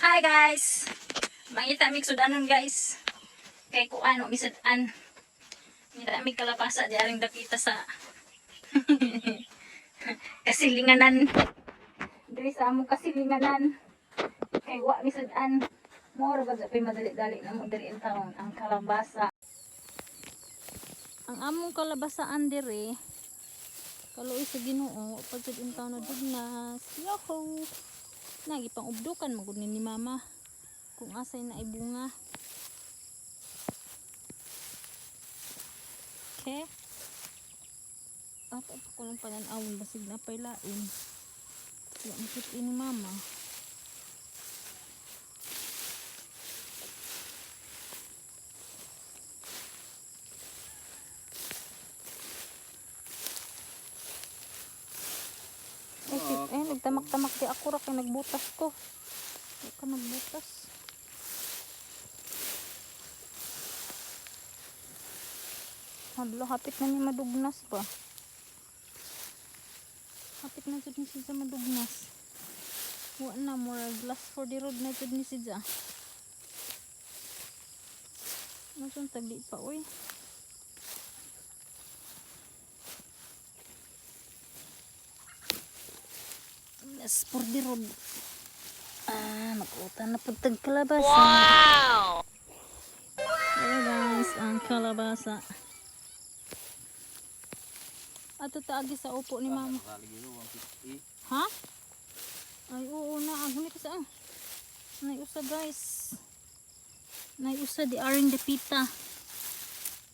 Hi guys! Mangita mig sudanon guys. Kay kuan o misadan. Mira mig kalapasa di aring dakita sa kasilinganan. Diri sa among kasilinganan. Kay wa misadan. Mora ba sa madali-dali na mo diri ang taon ang kalabasa. Ang among kalabasaan diri kaluoy sa Ginoo pag sa taon na dugnas. Yoho! Nagipang ubdukan magud ni mama kung asay na ibunga. Okay. At ako lang panan-awon basig na pailain. Wala makit ini mama. Nagtamak-tamak di ako ra kay nagbutas ko. Di ka nagbutas. Hadlo, hapit na ni madugnas pa. Hapit na jud ni siya madugnas. Wa na more glass for the road na jud ni siya. Nasaan tagdi pa oy. Yes, for the road. Nakutan na pagtag kalabasa. Wow! Ayan guys, ang kalabasa. Ato taagi sa upo ni mama. Ha? Ay, oo na. Huli ka saan? Naiusa guys. Naiusa di aring depita.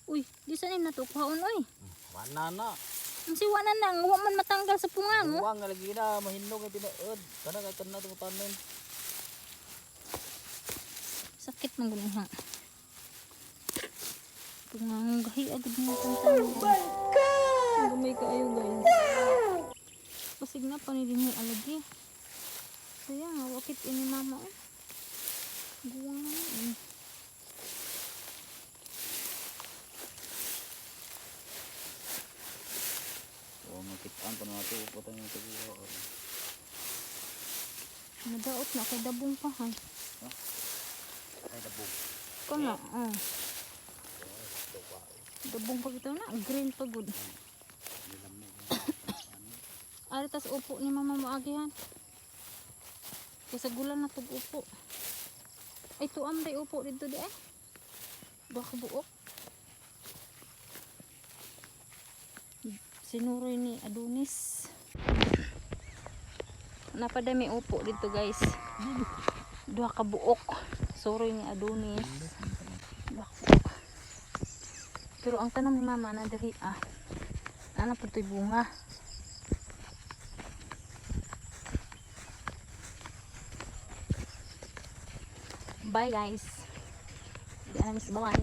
Uy, di saan na ito kuhaon oy. Mana na. Ang siwa na nang, huwag man matanggal sa punga mo. Huwag nga lagi na, mahinog ang tinaod. Kana nga ito na itong tanin. Sakit ng gulong. Tungang gahi agad mo itong tanin. Oh my God! Gamay ka ayo guys. Pasig na panilin mo alagi. Sayang, wakit ini mama. Guwang na yun. Makitaan pa na ito, upatan yung ito. Nadaot na kay dabong pa ha. Ay, dabong. Ito na, dabong pa ito na, green pa good. Ari tas upo ni mama maagihan. Kasi gulan na tug upo. Ay tuam day upo dito di eh. Baka buok. Sinuroy ni Adonis. Napadami upo dito guys. Duha ka buok. Suroy ni Adonis. Pero ang tanong ni mama na diri ano po ito'y bunga. Bye guys. Di alam is bye.